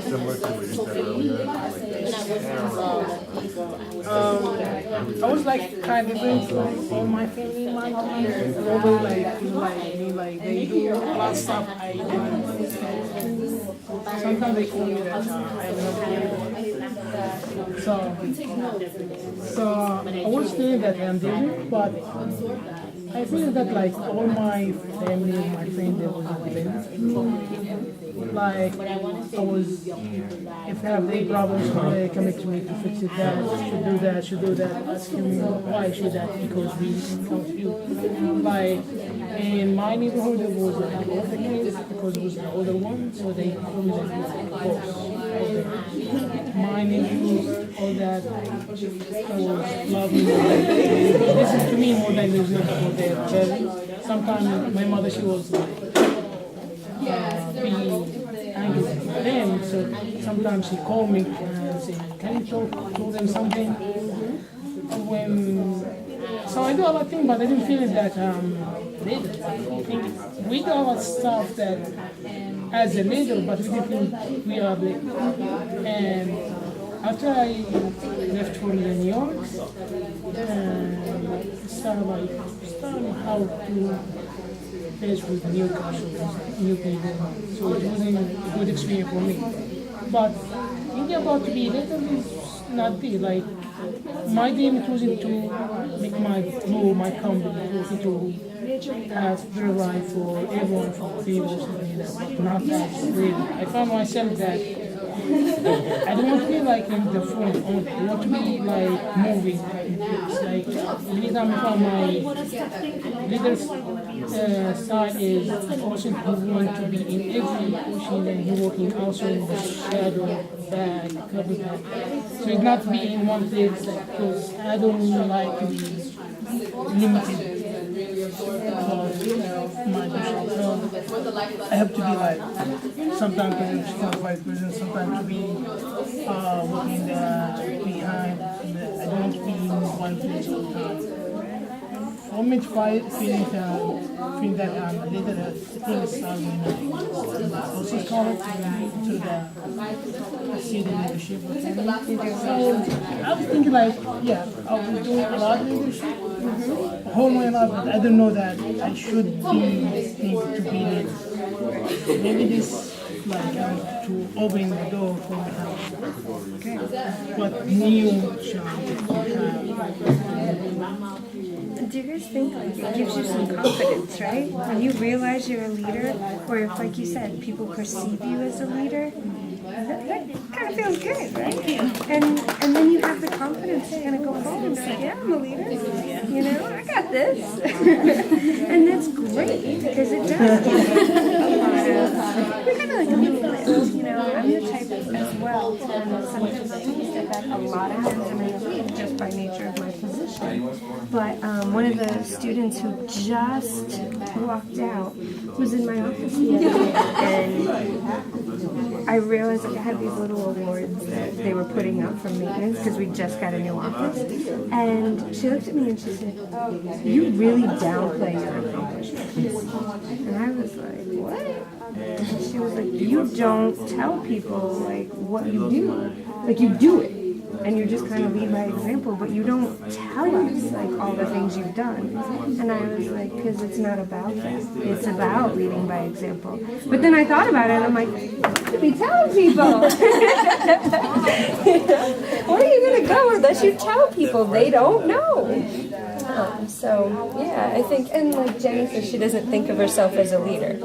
Similar to what you said earlier, I was like kind of different like all my family in my life. Probably like me, like they do a lot of stuff I don't. Sometimes they call me that I have no feeling. So I was feeling that I'm different, but I feel that like all my family, my friends, they was independent. Like I was, if I have any problems, they come to me to fix it. That should do that. Asking me why should that? Because we come to you. Like in my neighborhood, it was like older kids because it was the older one, so they called me the boss. My neighborhood, all that, I was loving. This is to me more than music for their parents. Sometimes my mother, she was like being angry with them, so sometimes she called me and say, "Can you tell them something?" So I do a lot of things, but I didn't feel it that leader. I think we do a lot of stuff that as a leader, but we didn't think we are the. And after I left for New York, started how to face with new cultures, new people. So it wasn't a good experience for me. But thinking about to be later is not the like my dream it wasn't to make my company to have better life for everyone for people something like that. But not that really. I found myself that I don't want to be like in the front only. I want to be like moving. It's like anytime I find my leader's side is a person who wants to be in every position and he working also in the shadow, back, cover back. So it's not be in one place because I don't like to be limited. My position. So I have to be like sometimes to be vice president, sometimes to be working behind. I don't want to be in one place all the time. I want to feel that a leader that things also called to the city leadership. So I was thinking like, yeah, I was doing a lot of leadership. Whole my life, but I don't know that I should be think to be leader. Maybe this like to open the door for my house. Okay. What new Do you guys think like it gives you some confidence, right? When you realize you're a leader, or if, like you said, people perceive you as a leader, that kind of feels good, right? And then you have the confidence to kind of go home and say, yeah, I'm a leader. You know, I got this. And that's great because it does give you a lot of, we're kind of like a little bit, you know, I'm the type as well to sometimes take a step back a lot of times in my lead just by nature of my position. But one of the students who just walked out was in my office the other day, and I realized like I had these little awards that they were putting up for maintenance because we just got a new office, and she looked at me and she said, "You really downplay your accomplishments," and I was like, "What?" And she was like, "You don't tell people like what you do, like you do it. And you just kind of lead by example, but you don't tell us like all the things you've done." And I was like, because it's not about that. It's about leading by example. But then I thought about it, and I'm like, what should be telling people? Where are you gonna go unless you tell people? They don't know. So yeah, I think, and like Jenny says, she doesn't think of herself as a leader.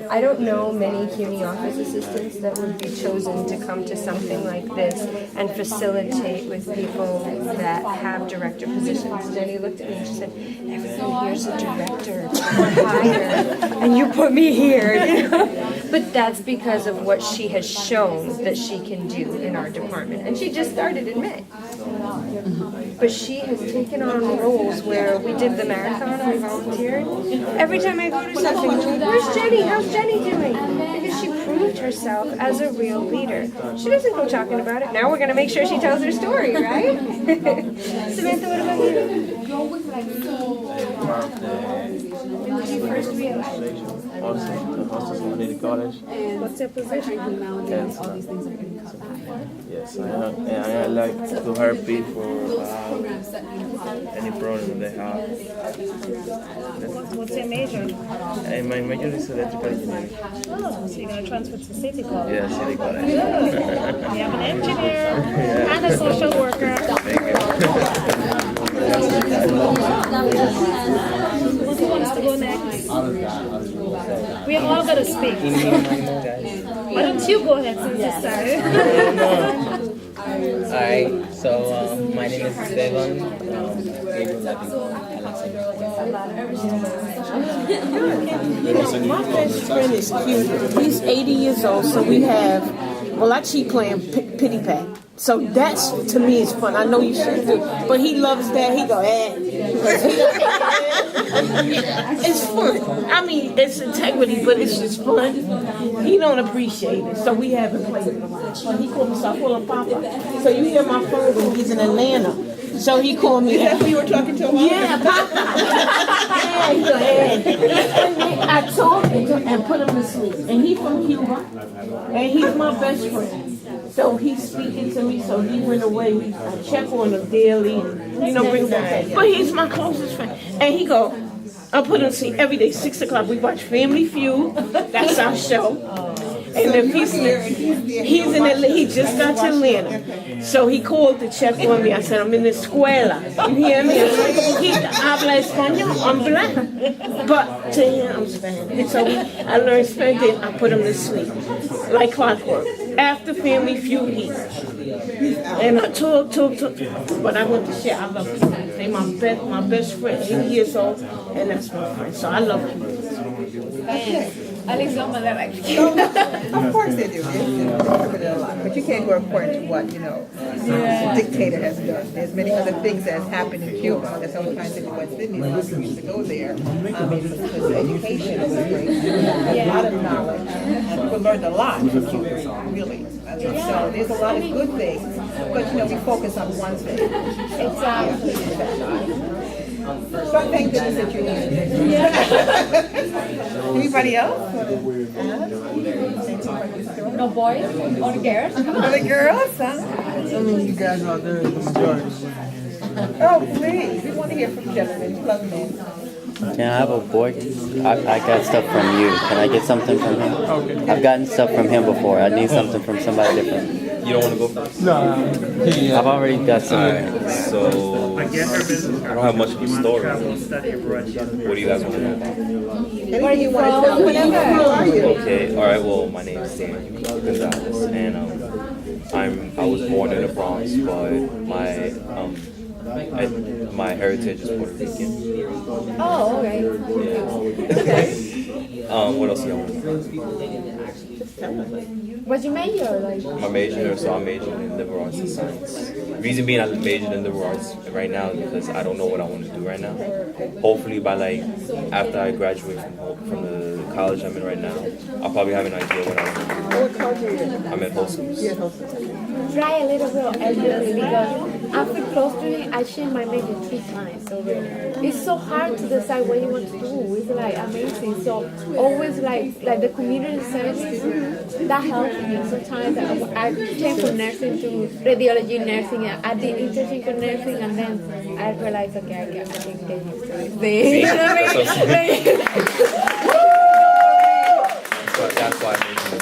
I don't know many CUNY office assistants that would be chosen to come to something like this and facilitate with people that have director positions. Jenny looked at me and she said, "Everybody here's a director or higher, and you put me here." You know? But that's because of what she has shown that she can do in our department. And she just started in May. But she has taken on roles where we did the marathon, we volunteered. Every time I go to something, "Where's Jenny? How's Jenny doing?" Because she proved herself as a real leader. She doesn't go talking about it. Now we're going to make sure she tells her story, right? Samantha, what about you? When did you first realize? Hostos Community College. What's your position? Yes, yes, I like to help people any problem they have. What's your major? And my major is electrical engineering. Oh, so you're going to transfer to City College. Yeah, City College. You have an engineer and a social worker. Who wants to go next? We all got to speak. Why don't you go ahead since you started? Alright, so my name is Esteban. Gabriel My best friend is cute. He's 80 years old, so we have, well, I cheat playing pity pat. So that's, to me, is fun. I know you should do, but he loves that. He go, it's fun. I mean, it's integrity, but it's just fun. He don't appreciate it, so we haven't played in a while. He called me, so I call him Papa. So you hear my phone when he's in Atlanta. So he called me. Is that who you were talking to? Yeah, Papa. Yeah, he go, and I told him and put him to sleep. And he's from Cuba, and he's my best friend. So he's speaking to me, so he went away. I check on him daily, and, you know, bring him. But he's my closest friend. And he go, I put him to sleep every day, 6 o'clock. We watch Family Feud. That's our show. And if he's in Atlanta, he just got to Atlanta. So he called to check on me. I said, I'm in the escuela. You hear me? He habla español. I'm black. But to him, I'm Spanish. So I learned Spanish, and I put him to sleep. Like clockwork. After Family Feud, and I talk. But I want to share. I love people. They my best friend, 80 years old, and that's my friend. So I love people. Alex don't believe Of course they do. They interpret it a lot. But you can't go according to what, the dictator has done. There's many other things that have happened in Cuba. That's all trying to do West Indies. We used to go there. Because the education was great. A lot of knowledge. And people learned a lot from Cuba, really. So there's a lot of good things. But, we focus on one thing. Exactly. So thank goodness that you're here. Anybody else? No boys or girls? Other girls? You guys out there in the majority. Oh, please. We want to hear from gentlemen. Plug men. Can I have a board? I got stuff from you. Can I get something from him? Okay. I've gotten stuff from him before. I need something from somebody different. You don't want to go first? No. I've already got some. Alright, so I don't have much of a story. What do you guys want to know? Anything you want to tell? Who are you? Okay, alright, well, my name is Daniel Gonzalez, and I was born in the Bronx, but my heritage is Puerto Rican. Oh, okay. Yeah. What else do y'all want to know? What's your major? My major, so I'm majoring in liberal arts and science. Reason being I majored in liberal arts right now is because I don't know what I want to do right now. Hopefully by after I graduate from the college I'm in right now, I'll probably have an idea what I want to do. What college are you in? I'm at Hostos. Yeah, Hostos. Try a little bit of everything because after close to it, I changed my major 3 times already. It's so hard to decide what you want to do. It's amazing. So always like the community service, that helps me. Sometimes I came from nursing to radiology nursing. I did internship in nursing, and then I realized, okay, I can get used to it. You know what I mean? That's why I majored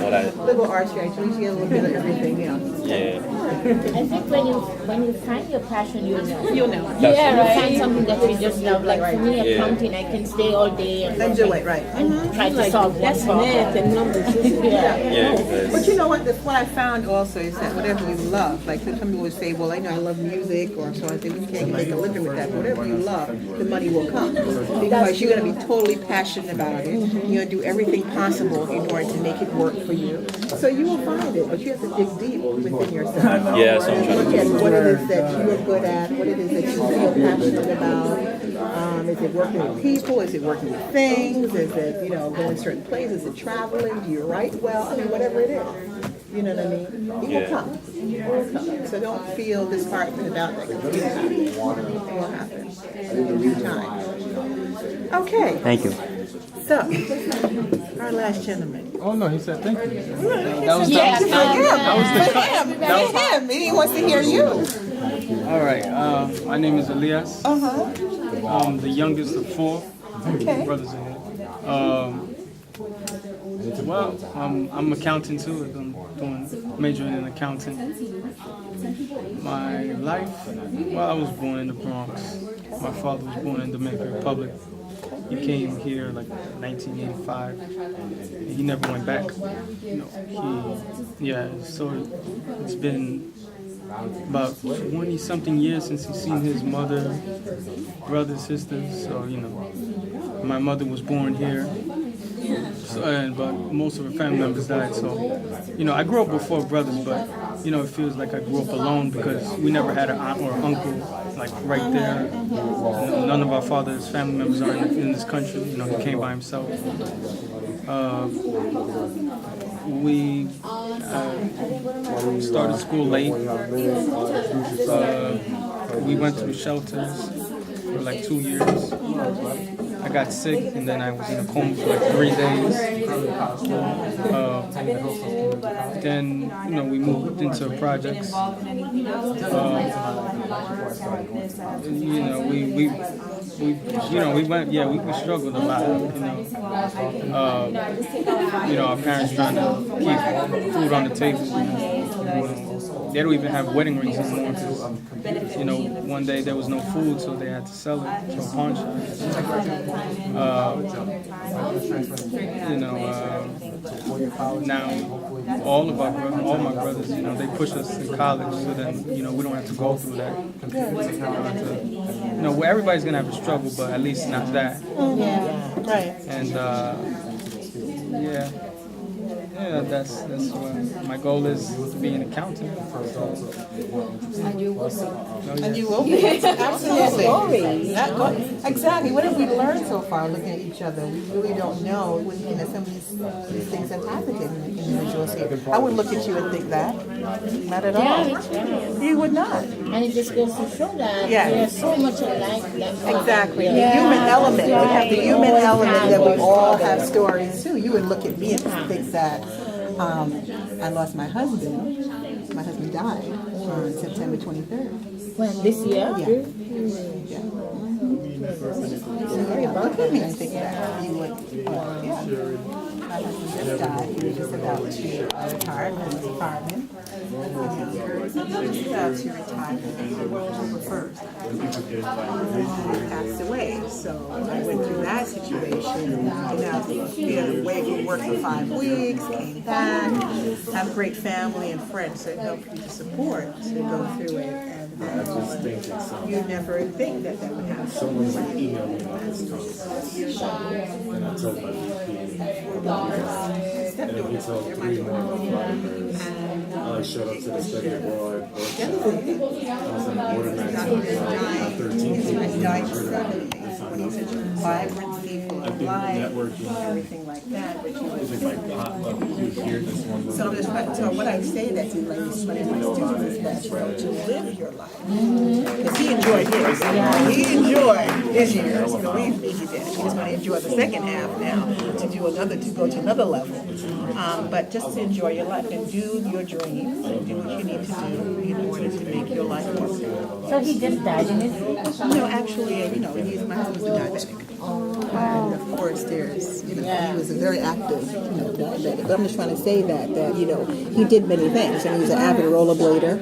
all that. Liberal arts, you actually get a little bit of everything else. Yeah. I think when you find your passion, you'll know. You'll know. Yeah, right. Find something that you just love. Like for me, accounting, I can stay all day and do it, right. and try to solve one That's problem. math and numbers. Yeah, because But you know what? What I found also is that whatever you love, like some people would say, well, I love music or so on. Say we can't make a living with that. But whatever you love, the money will come because you're going to be totally passionate about it. You're going to do everything possible in order to make it work for you. So you will find it, but you have to dig deep within yourself. yeah, so I'm trying to Look at do. what it is that you are good at, what it is that you feel passionate about. Is it working with people? Is it working with things? Is it, going to certain places? Is it traveling? Do you write well? I mean, whatever it is. You know what I mean? It will come. It will come. So don't feel disheartened about that. It will happen. In due time. Okay. Thank you. So, our last gentleman. Oh no, he said thank you. Him. He wants to hear you. All right. My name is Elias. I'm the youngest of four brothers in here. Well, I'm accounting too. I'm majoring in accounting. My life, well, I was born in the Bronx. My father was born in Dominican Republic. He came here like 1985. And he never went back. So it's been about 20-something years since he's seen his mother, brothers, sisters. So, my mother was born here. But most of her family members died. So, I grew up with four brothers, but, it feels like I grew up alone because we never had an aunt or uncle, like, right there. None of our father's family members are in this country. He came by himself. We started school late. We went through shelters for like 2 years. I got sick and then I was in a coma for like 3 days. Then we moved into projects. We struggled a lot. Our parents trying to keep food on the table. They don't even have wedding rings anymore because, one day there was no food, so they had to sell it to a pawn shop. Now all my brothers, they push us to college, so then, we don't have to go through that. Where everybody's gonna have a struggle, but at least not that. Right. And that's what my goal is, to be an accountant. And you will be. Absolutely. Exactly. What have we learned so far looking at each other? We really don't know when some of these things have happened in individuals here. I wouldn't look at you and think that. Not at all. You would not. And it just goes to show that there's so much alike. Exactly. The human element. We have the human element that we all have stories too. You would look at me and think that I lost my husband. My husband died on September 23rd. When this year? Yeah. Look at me and think that. You would, my husband just died. He was just about to retire from his fireman. He was about to retire October 1st. He passed away. So I went through that situation. And I was away from work for 5 weeks, came back, have great family and friends that help you to support to go through it. And you never think that would happen. Someone's emailed me about this and I told my VP, and we told 3 more photographers. I showed up to the study abroad workshop. I was in border magazine for 13 people. When he's such a vibrancy, full of life, everything like that. It was like potluck. You hear this one. So what I say that to ladies, what I do is that to live your life. Because he enjoyed his. He enjoyed his years. He did. He's going to enjoy the second half now to go to another level. But just to enjoy your life and do your dreams and do what you need to do in order to make your life more stable. So he just died in his? No, actually, my husband's a diabetic. And of course, there's, he was a very active, diabetic. But I'm just trying to say that he did many things. And he was an avid rollerblader,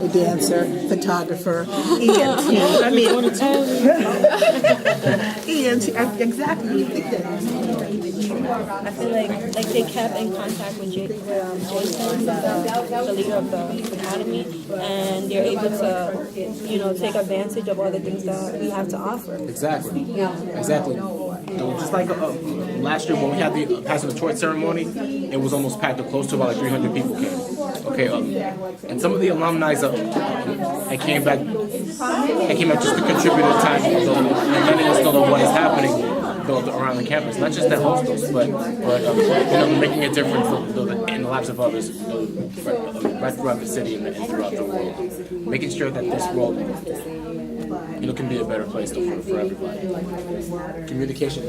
a dancer, photographer, EMT. I mean, EMT, exactly. You think that I feel like they kept in contact with Jason, the leader of the academy, and they're able to, take advantage of all the things that we have to offer. Exactly. Exactly. Just like last year when we had the passing the torch ceremony, it was almost packed up close to about like 300 people came. Okay, and some of the alumni came back just to contribute at times and letting us know what is happening around the campus, not just at Hostos, but making a difference in the lives of others right throughout the city and throughout the world, making sure that this world can be a better place for everybody. Communication.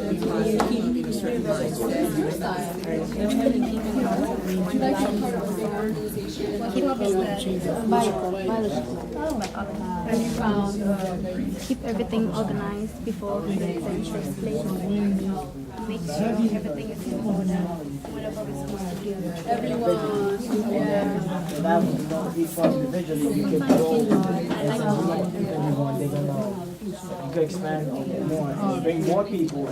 Keep everything organized before the exam takes place. Make sure everything is in order. Whatever we're supposed to do. I like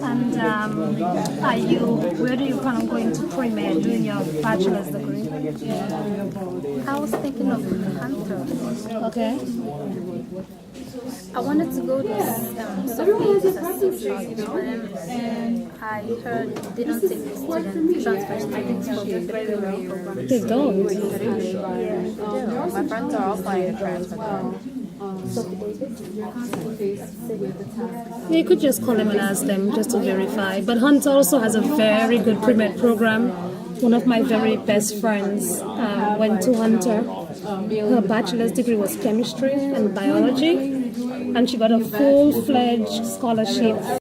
And where do you plan on going to pre-med doing your bachelor's degree? I was thinking of Hunter. Okay. I wanted to go to Sophie's association, but I heard they don't take student transfer students for the pre-med program. They don't? Yeah. My friends are all planning to transfer. You could just call them and ask them just to verify. But Hunter also has a very good pre-med program. One of my very best friends went to Hunter. Her bachelor's degree was chemistry and biology, and she got a full-fledged scholarship